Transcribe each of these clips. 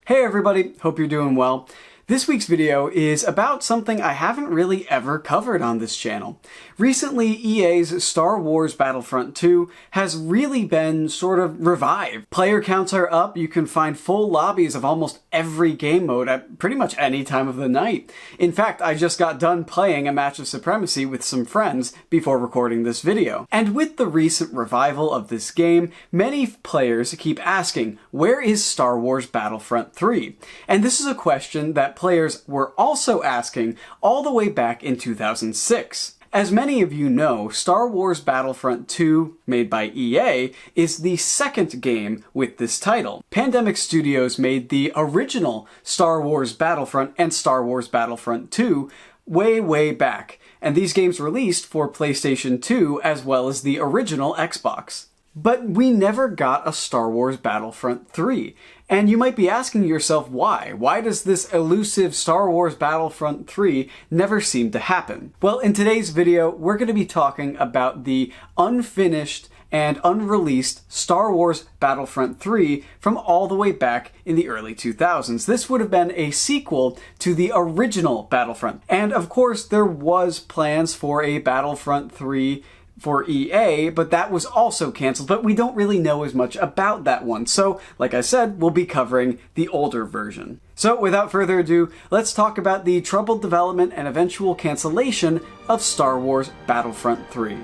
Hey everybody, hope you're doing well. This week's video is about something I haven't really ever covered on this channel. Recently, EA's Star Wars Battlefront 2 has really been sort of revived. Player counts are up, you can find full lobbies of almost every game mode at pretty much any time of the night. In fact, I just got done playing a match of Supremacy with some friends before recording this video. And with the recent revival of this game, many players keep asking, where is Star Wars Battlefront 3? And this is a question that players were also asking all the way back in 2006. As many of you know, Star Wars Battlefront 2, made by EA, is the second game with this title. Pandemic Studios made the original Star Wars Battlefront and Star Wars Battlefront 2 way back, and these games released for PlayStation 2 as well as the original Xbox. But we never got a Star Wars Battlefront 3. And you might be asking yourself why? Why does this elusive Star Wars Battlefront 3 never seem to happen? Well, in today's video, we're going to be talking about the unfinished and unreleased Star Wars Battlefront 3 from all the way back in the early 2000s. This would have been a sequel to the original Battlefront. And of course, there was plans for a Battlefront 3 for EA, but that was also canceled, but we don't really know as much about that one. So, like I said, we'll be covering the older version. So, without further ado, let's talk about the troubled development and eventual cancellation of Star Wars Battlefront 3.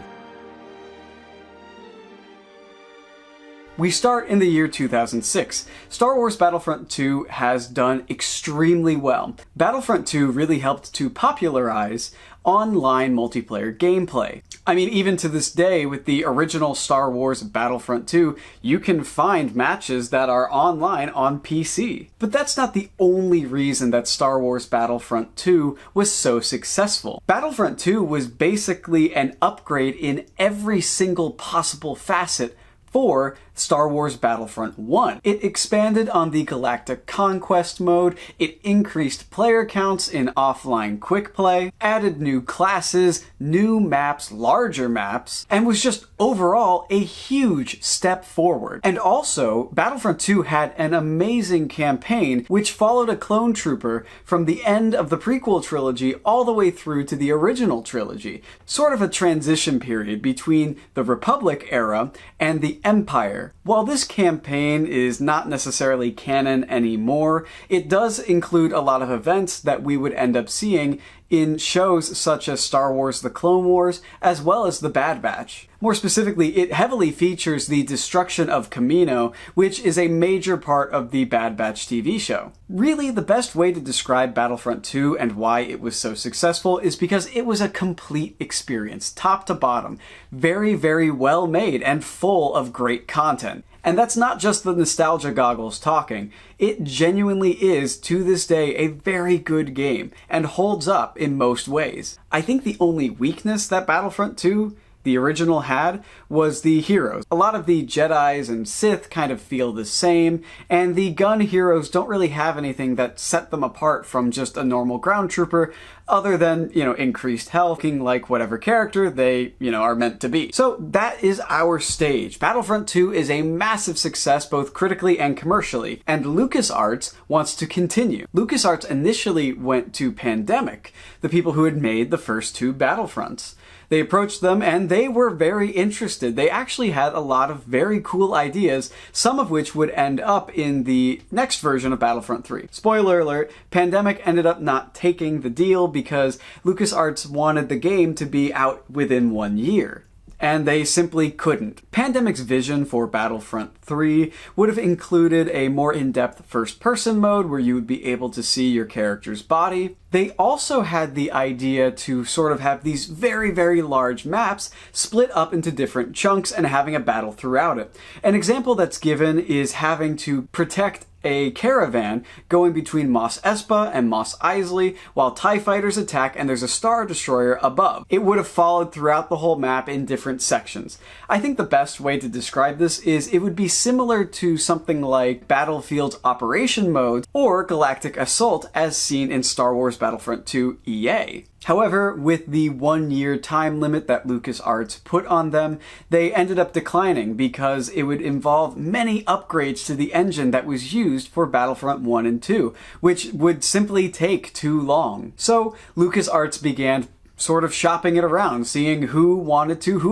We start in the year 2006. Star Wars Battlefront 2 has done extremely well. Battlefront 2 really helped to popularize online multiplayer gameplay. I mean, even to this day, with the original Star Wars Battlefront 2, you can find matches that are online on PC. But that's not the only reason that Star Wars Battlefront 2 was so successful. Battlefront 2 was basically an upgrade in every single possible facet for Star Wars Battlefront 1. It expanded on the Galactic Conquest mode, it increased player counts in offline quick play, added new classes, new maps, larger maps, and was just overall a huge step forward. And also, Battlefront 2 had an amazing campaign which followed a clone trooper from the end of the prequel trilogy all the way through to the original trilogy. Sort of a transition period between the Republic era and the Empire. While this campaign is not necessarily canon anymore, it does include a lot of events that we would end up seeing in shows such as Star Wars The Clone Wars, as well as The Bad Batch. More specifically, it heavily features the destruction of Kamino, which is a major part of the Bad Batch TV show. Really, the best way to describe Battlefront 2 and why it was so successful is because it was a complete experience, top to bottom. Very well made and full of great content. And that's not just the nostalgia goggles talking. It genuinely is, to this day, a very good game, and holds up in most ways. I think the only weakness that Battlefront 2, the original, had was the heroes. A lot of the Jedis and Sith kind of feel the same, and the gun heroes don't really have anything that set them apart from just a normal ground trooper, other than, increased health, looking like whatever character they, are meant to be. So that is our stage. Battlefront 2 is a massive success both critically and commercially, and LucasArts wants to continue. LucasArts initially went to Pandemic, the people who had made the first two Battlefronts. They approached them and they were very interested. They actually had a lot of very cool ideas, some of which would end up in the next version of Battlefront 3. Spoiler alert, Pandemic ended up not taking the deal because LucasArts wanted the game to be out within 1 year. And they simply couldn't. Pandemic's vision for Battlefront 3 would have included a more in-depth first-person mode where you would be able to see your character's body. They also had the idea to sort of have these very large maps split up into different chunks and having a battle throughout it. An example that's given is having to protect a caravan going between Mos Espa and Mos Eisley while TIE fighters attack and there's a Star Destroyer above. It would have followed throughout the whole map in different sections. I think the best way to describe this is it would be similar to something like Battlefield's Operation Mode or Galactic Assault as seen in Star Wars Battlefront 2 EA. However, with the 1-year time limit that LucasArts put on them, they ended up declining because it would involve many upgrades to the engine that was used for Battlefront 1 and 2, which would simply take too long. So LucasArts began sort of shopping it around, seeing who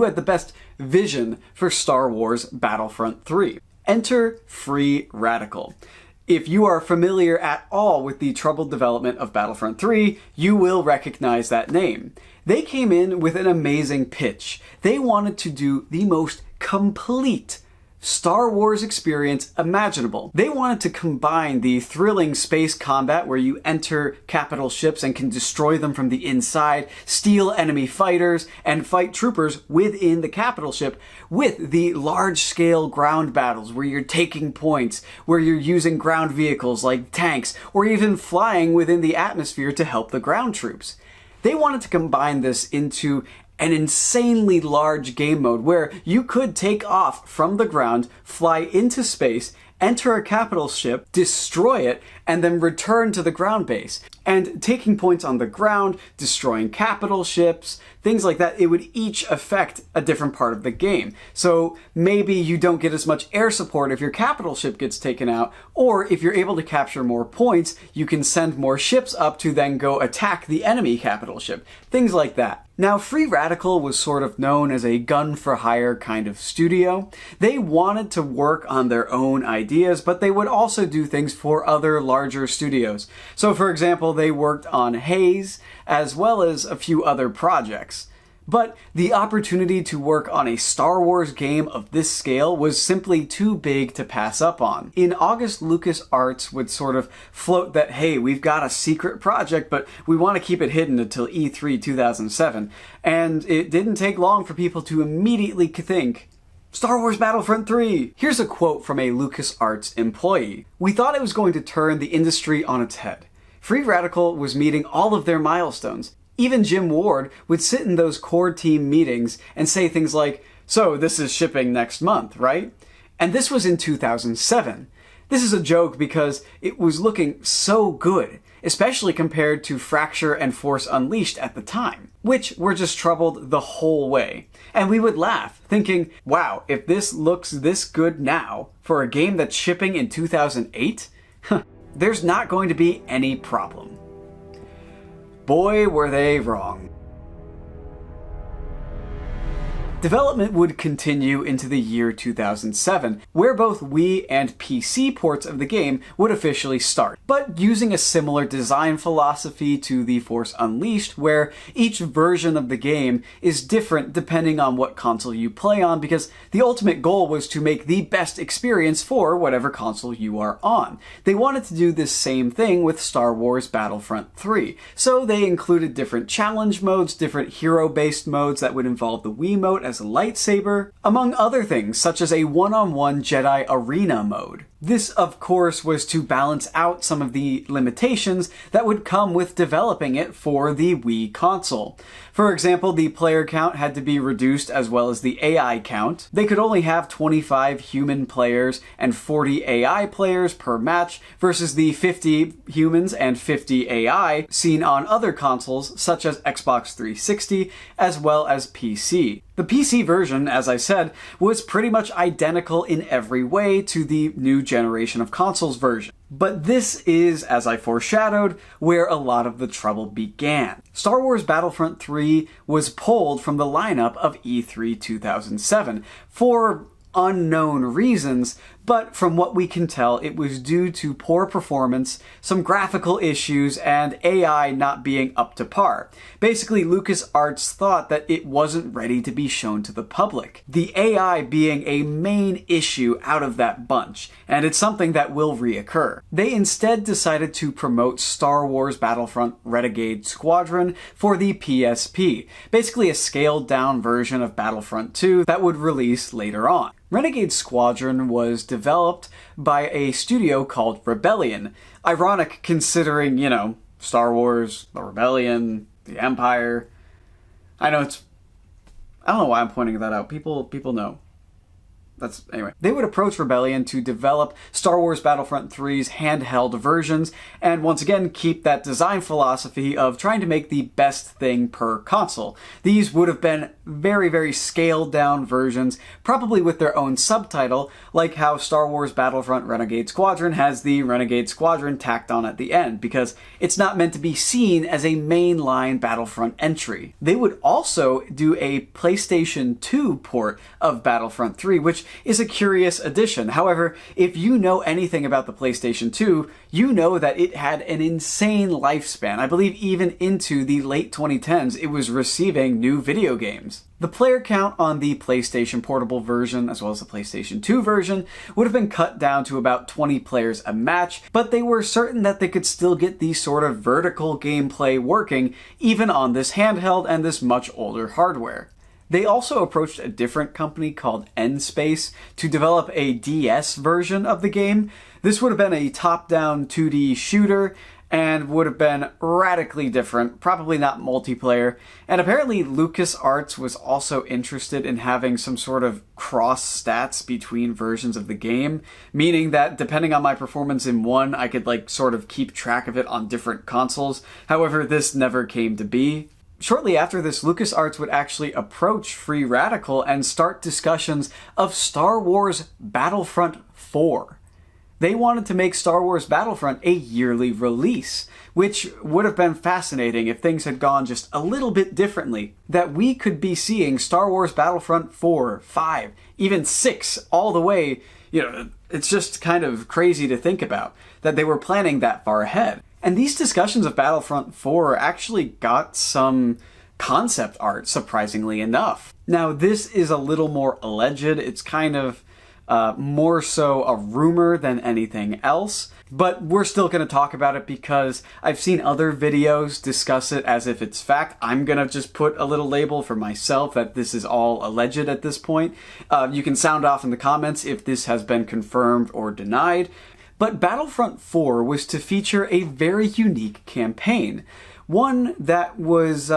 had the best vision for Star Wars Battlefront 3. Enter Free Radical. If you are familiar at all with the troubled development of Battlefront 3, you will recognize that name. They came in with an amazing pitch. They wanted to do the most complete Star Wars experience imaginable. They wanted to combine the thrilling space combat where you enter capital ships and can destroy them from the inside, steal enemy fighters, and fight troopers within the capital ship with the large-scale ground battles where you're taking points, where you're using ground vehicles like tanks, or even flying within the atmosphere to help the ground troops. They wanted to combine this into an insanely large game mode where you could take off from the ground, fly into space, enter a capital ship, destroy it, and then return to the ground base. And taking points on the ground, destroying capital ships, things like that, it would each affect a different part of the game. So maybe you don't get as much air support if your capital ship gets taken out, or if you're able to capture more points, you can send more ships up to then go attack the enemy capital ship. Things like that. Now, Free Radical was sort of known as a gun-for-hire kind of studio. They wanted to work on their own ideas, but they would also do things for other larger studios. So, for example, they worked on Haze, as well as a few other projects. But the opportunity to work on a Star Wars game of this scale was simply too big to pass up on. In August, LucasArts would sort of float that, hey, we've got a secret project, but we want to keep it hidden until E3 2007. And it didn't take long for people to immediately think, Star Wars Battlefront 3! Here's a quote from a LucasArts employee. "We thought it was going to turn the industry on its head. Free Radical was meeting all of their milestones. Even Jim Ward would sit in those core team meetings and say things like, so this is shipping next month, right? And this was in 2007. This is a joke because it was looking so good, especially compared to Fracture and Force Unleashed at the time, which were just troubled the whole way. And we would laugh, thinking, wow, if this looks this good now for a game that's shipping in 2008, there's not going to be any problem." Boy, were they wrong. Development would continue into the year 2007, where both Wii and PC ports of the game would officially start, but using a similar design philosophy to The Force Unleashed, where each version of the game is different depending on what console you play on, because the ultimate goal was to make the best experience for whatever console you are on. They wanted to do this same thing with Star Wars Battlefront 3, so they included different challenge modes, different hero-based modes that would involve the Wiimote as a lightsaber, among other things such as a one-on-one Jedi arena mode. This, of course, was to balance out some of the limitations that would come with developing it for the Wii console. For example, the player count had to be reduced as well as the AI count. They could only have 25 human players and 40 AI players per match versus the 50 humans and 50 AI seen on other consoles such as Xbox 360 as well as PC. The PC version, as I said, was pretty much identical in every way to the new generation of consoles version. But this is, as I foreshadowed, where a lot of the trouble began. Star Wars Battlefront 3 was pulled from the lineup of E3 2007 for unknown reasons, but from what we can tell, it was due to poor performance, some graphical issues, and AI not being up to par. Basically, LucasArts thought that it wasn't ready to be shown to the public. The AI being a main issue out of that bunch, and it's something that will reoccur. They instead decided to promote Star Wars Battlefront Renegade Squadron for the PSP, basically a scaled-down version of Battlefront 2 that would release later on. Renegade Squadron was developed by a studio called Rebellion. Ironic considering, Star Wars, the Rebellion, the Empire. I don't know why I'm pointing that out. People know. Anyway. They would approach Rebellion to develop Star Wars Battlefront 3's handheld versions, and once again keep that design philosophy of trying to make the best thing per console. These would have been very, very scaled down versions, probably with their own subtitle, like how Star Wars Battlefront Renegade Squadron has the Renegade Squadron tacked on at the end, because it's not meant to be seen as a mainline Battlefront entry. They would also do a PlayStation 2 port of Battlefront 3, which is a curious addition. However, if you know anything about the PlayStation 2, you know that it had an insane lifespan. I believe even into the late 2010s, it was receiving new video games. The player count on the PlayStation Portable version, as well as the PlayStation 2 version, would have been cut down to about 20 players a match, but they were certain that they could still get the sort of vertical gameplay working, even on this handheld and this much older hardware. They also approached a different company called N-Space to develop a DS version of the game. This would have been a top-down 2D shooter, and would have been radically different, probably not multiplayer. And apparently LucasArts was also interested in having some sort of cross stats between versions of the game, meaning that depending on my performance in one, I could sort of keep track of it on different consoles. However, this never came to be. Shortly after this, LucasArts would actually approach Free Radical and start discussions of Star Wars Battlefront 4. They wanted to make Star Wars Battlefront a yearly release, which would have been fascinating if things had gone just a little bit differently. That we could be seeing Star Wars Battlefront 4, 5, even 6, all the way, it's just kind of crazy to think about, that they were planning that far ahead. And these discussions of Battlefront 4 actually got some concept art, surprisingly enough. Now, this is a little more alleged. It's kind of more so a rumor than anything else, but we're still going to talk about it because I've seen other videos discuss it as if it's fact. I'm going to just put a little label for myself that this is all alleged at this point. You can sound off in the comments if this has been confirmed or denied. But Battlefront 4 was to feature a very unique campaign, one that was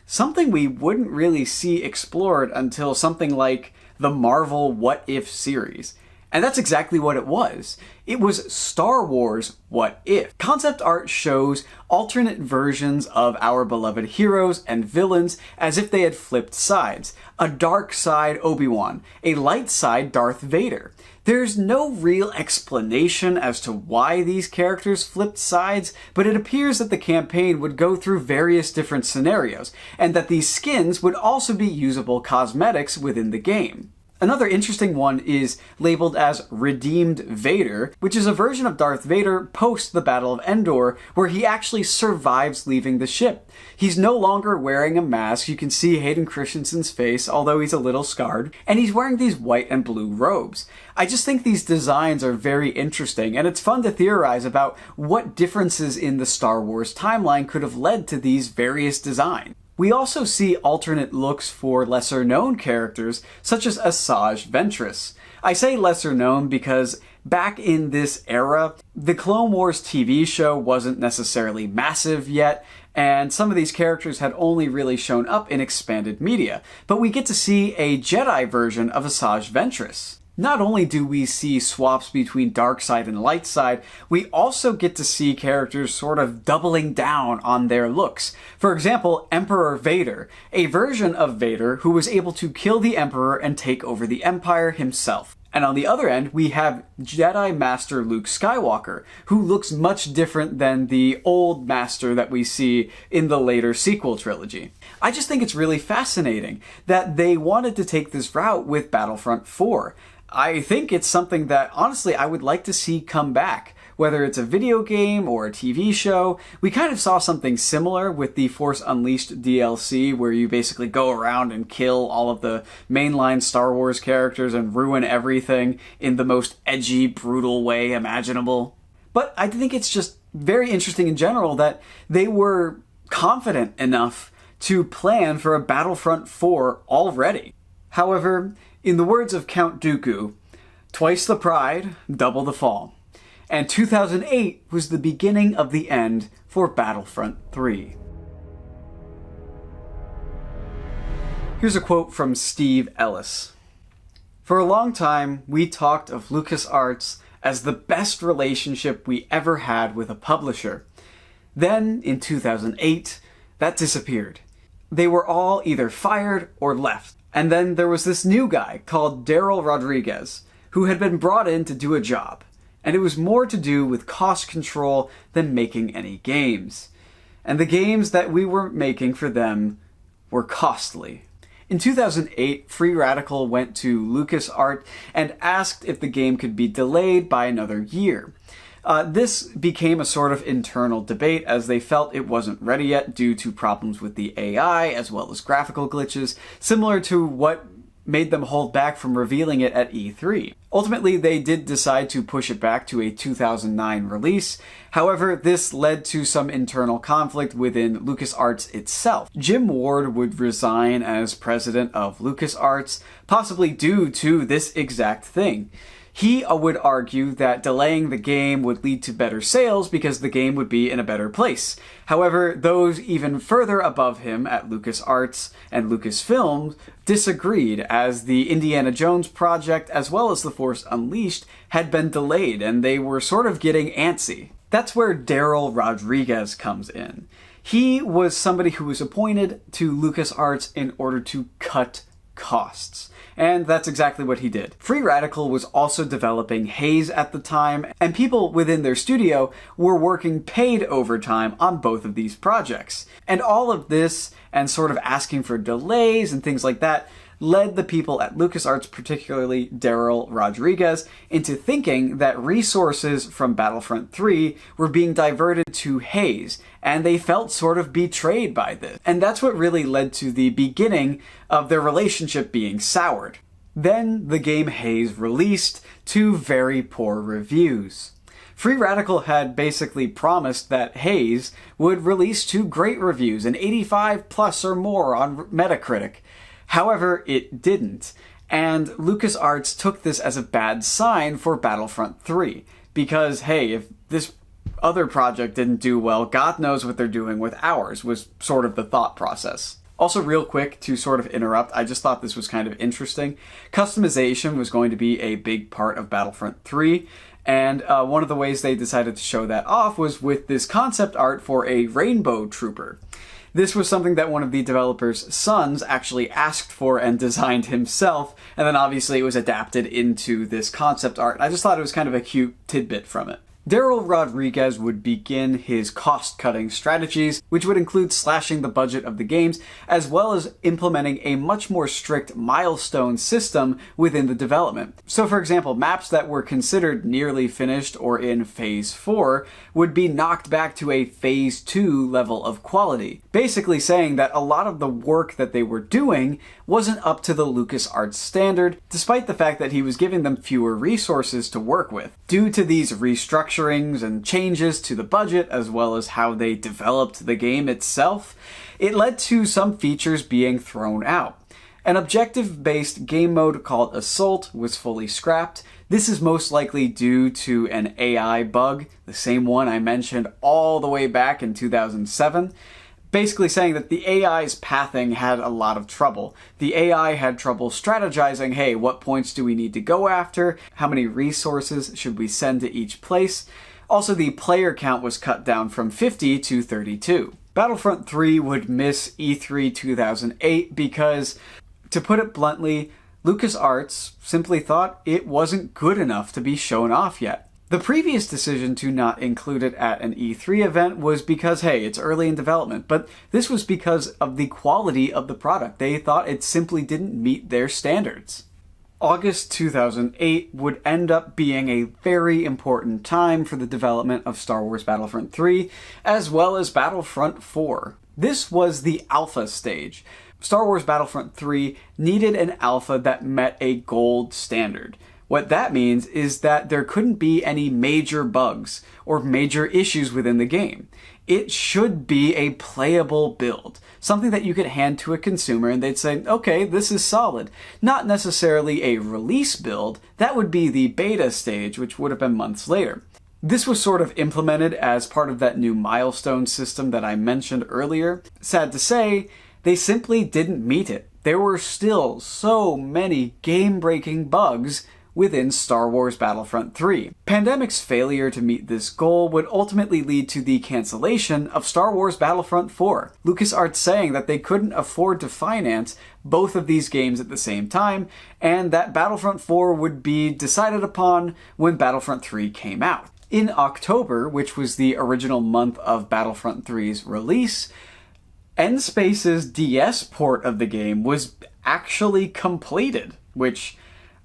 something we wouldn't really see explored until something like the Marvel What If series. And that's exactly what it was. It was Star Wars What If. Concept art shows alternate versions of our beloved heroes and villains as if they had flipped sides. A dark side Obi-Wan, a light side Darth Vader. There's no real explanation as to why these characters flipped sides, but it appears that the campaign would go through various different scenarios, and that these skins would also be usable cosmetics within the game. Another interesting one is labeled as Redeemed Vader, which is a version of Darth Vader post the Battle of Endor, where he actually survives leaving the ship. He's no longer wearing a mask. You can see Hayden Christensen's face, although he's a little scarred, and he's wearing these white and blue robes. I just think these designs are very interesting, and it's fun to theorize about what differences in the Star Wars timeline could have led to these various designs. We also see alternate looks for lesser-known characters, such as Asajj Ventress. I say lesser-known because back in this era, the Clone Wars TV show wasn't necessarily massive yet, and some of these characters had only really shown up in expanded media. But we get to see a Jedi version of Asajj Ventress. Not only do we see swaps between dark side and light side, we also get to see characters sort of doubling down on their looks. For example, Emperor Vader, a version of Vader who was able to kill the Emperor and take over the Empire himself. And on the other end, we have Jedi Master Luke Skywalker, who looks much different than the old Master that we see in the later sequel trilogy. I just think it's really fascinating that they wanted to take this route with Battlefront 4. I think it's something that, honestly, I would like to see come back. Whether it's a video game or a TV show, we kind of saw something similar with the Force Unleashed DLC, where you basically go around and kill all of the mainline Star Wars characters and ruin everything in the most edgy, brutal way imaginable. But I think it's just very interesting in general that they were confident enough to plan for a Battlefront 4 already. However, in the words of Count Dooku, twice the pride, double the fall. And 2008 was the beginning of the end for Battlefront 3. Here's a quote from Steve Ellis. For a long time, we talked of LucasArts as the best relationship we ever had with a publisher. Then, in 2008, that disappeared. They were all either fired or left. And then there was this new guy called Daryl Rodriguez, who had been brought in to do a job. And it was more to do with cost control than making any games. And the games that we were making for them were costly. In 2008, Free Radical went to LucasArts and asked if the game could be delayed by another year. This became a sort of internal debate as they felt it wasn't ready yet due to problems with the AI as well as graphical glitches, similar to what made them hold back from revealing it at E3. Ultimately, they did decide to push it back to a 2009 release. However, this led to some internal conflict within LucasArts itself. Jim Ward would resign as president of LucasArts, possibly due to this exact thing. He would argue that delaying the game would lead to better sales because the game would be in a better place. However, those even further above him at LucasArts and Lucasfilm disagreed, as the Indiana Jones project as well as The Force Unleashed had been delayed and they were sort of getting antsy. That's where Daryl Rodriguez comes in. He was somebody who was appointed to LucasArts in order to cut costs. And that's exactly what he did. Free Radical was also developing Haze at the time, and people within their studio were working paid overtime on both of these projects. And all of this, and sort of asking for delays and things like that, led the people at LucasArts, particularly Daryl Rodriguez, into thinking that resources from Battlefront 3 were being diverted to Haze, and they felt sort of betrayed by this. And that's what really led to the beginning of their relationship being soured. Then the game Haze released to very poor reviews. Free Radical had basically promised that Haze would release to great reviews, an 85 plus or more on Metacritic. However, it didn't, and LucasArts took this as a bad sign for Battlefront 3, because hey, if this other project didn't do well, God knows what they're doing with ours, was sort of the thought process. Also, real quick, to sort of interrupt, I just thought this was kind of interesting. Customization was going to be a big part of Battlefront 3, and one of the ways they decided to show that off was with this concept art for a Rainbow Trooper. This was something that one of the developers' sons actually asked for and designed himself, and then obviously it was adapted into this concept art. I just thought it was kind of a cute tidbit from it. Daryl Rodriguez would begin his cost-cutting strategies, which would include slashing the budget of the games, as well as implementing a much more strict milestone system within the development. So for example, maps that were considered nearly finished or in Phase 4 would be knocked back to a Phase 2 level of quality, basically saying that a lot of the work that they were doing wasn't up to the LucasArts standard, despite the fact that he was giving them fewer resources to work with. Due to these restructurings and changes to the budget, as well as how they developed the game itself, it led to some features being thrown out. An objective-based game mode called Assault was fully scrapped. This is most likely due to an AI bug, the same one I mentioned all the way back in 2007. Basically saying that the AI's pathing had a lot of trouble. The AI had trouble strategizing, hey, what points do we need to go after? How many resources should we send to each place? Also, the player count was cut down from 50 to 32. Battlefront 3 would miss E3 2008 because, to put it bluntly, LucasArts simply thought it wasn't good enough to be shown off yet. The previous decision to not include it at an E3 event was because, hey, it's early in development, but this was because of the quality of the product. They thought it simply didn't meet their standards. August 2008 would end up being a very important time for the development of Star Wars Battlefront 3, as well as Battlefront 4. This was the alpha stage. Star Wars Battlefront 3 needed an alpha that met a gold standard. What that means is that there couldn't be any major bugs or major issues within the game. It should be a playable build, something that you could hand to a consumer and they'd say, okay, this is solid. Not necessarily a release build, that would be the beta stage, which would have been months later. This was sort of implemented as part of that new milestone system that I mentioned earlier. Sad to say, they simply didn't meet it. there were still so many game-breaking bugs within Star Wars Battlefront 3. Pandemic's failure to meet this goal would ultimately lead to the cancellation of Star Wars Battlefront 4, LucasArts saying that they couldn't afford to finance both of these games at the same time, and that Battlefront 4 would be decided upon when Battlefront 3 came out. In October, which was the original month of Battlefront 3's release, N-Space's DS port of the game was actually completed, which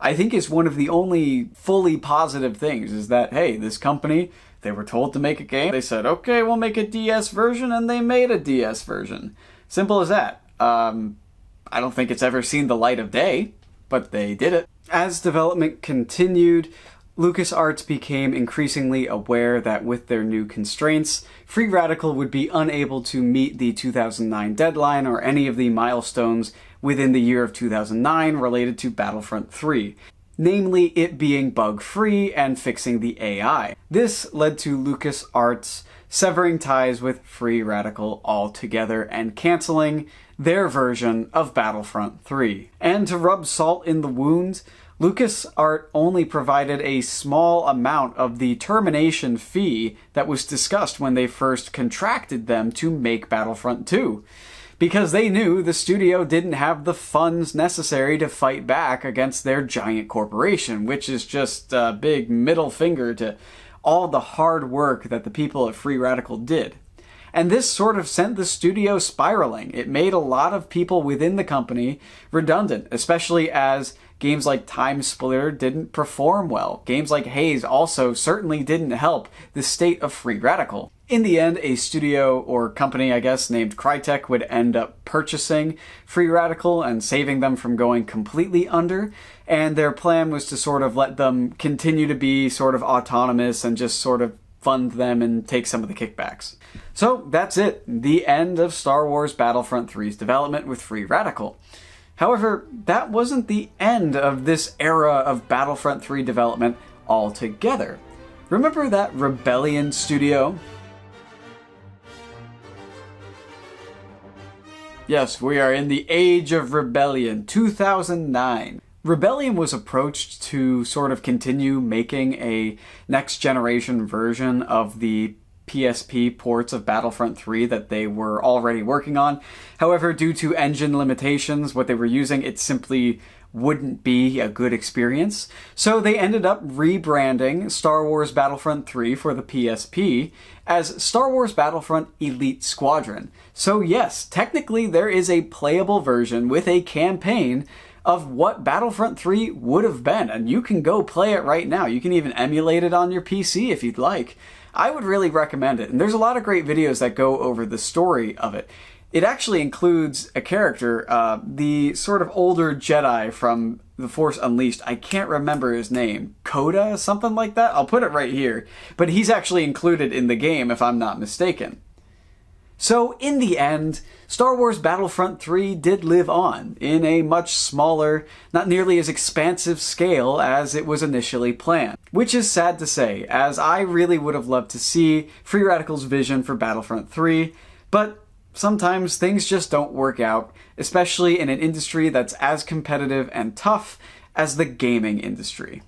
I think is one of the only fully positive things, is that, hey, this company, they were told to make a game, they said, okay, we'll make a DS version, and they made a DS version. Simple as that. I don't think it's ever seen the light of day, but they did it. As development continued, LucasArts became increasingly aware that with their new constraints, Free Radical would be unable to meet the 2009 deadline or any of the milestones within the year of 2009 related to Battlefront 3, namely it being bug-free and fixing the AI. This led to LucasArts severing ties with Free Radical altogether and canceling their version of Battlefront 3. And to rub salt in the wound, LucasArts only provided a small amount of the termination fee that was discussed when they first contracted them to make Battlefront 2. Because they knew the studio didn't have the funds necessary to fight back against their giant corporation, which is just a big middle finger to all the hard work that the people at Free Radical did. And this sort of sent the studio spiraling. It made a lot of people within the company redundant, especially as games like Time Splitter didn't perform well. Games like Haze also certainly didn't help the state of Free Radical. In the end, a studio, or company I guess, named Crytek would end up purchasing Free Radical and saving them from going completely under, and their plan was to sort of let them continue to be sort of autonomous and just sort of fund them and take some of the kickbacks. So that's it, the end of Star Wars Battlefront 3's development with Free Radical. However, that wasn't the end of this era of Battlefront 3 development altogether. Remember that Rebellion studio? Yes, we are in the age of Rebellion, 2009. Rebellion was approached to sort of continue making a next-generation version of the PSP ports of Battlefront 3 that they were already working on. However, due to engine limitations, what they were using, it simply wouldn't be a good experience. So they ended up rebranding Star Wars Battlefront 3 for the PSP as Star Wars Battlefront Elite Squadron. So yes, technically there is a playable version with a campaign of what Battlefront 3 would have been, and you can go play it right now. You can even emulate it on your PC if you'd like. I would really recommend it, and there's a lot of great videos that go over the story of it. It actually includes a character, the sort of older Jedi from The Force Unleashed. I can't remember his name. Coda? Something like that? I'll put it right here. But he's actually included in the game, if I'm not mistaken. So, in the end, Star Wars Battlefront 3 did live on, in a much smaller, not nearly as expansive scale as it was initially planned. Which is sad to say, as I really would have loved to see Free Radical's vision for Battlefront 3, but sometimes things just don't work out, especially in an industry that's as competitive and tough as the gaming industry.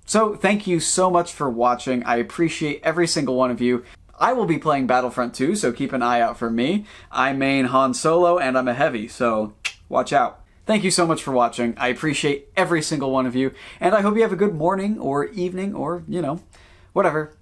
So thank you so much for watching. I appreciate every single one of you. I will be playing Battlefront 2, so keep an eye out for me. I main Han Solo and I'm a heavy, so watch out. Thank you so much for watching. I appreciate every single one of you, and I hope you have a good morning or evening or, whatever.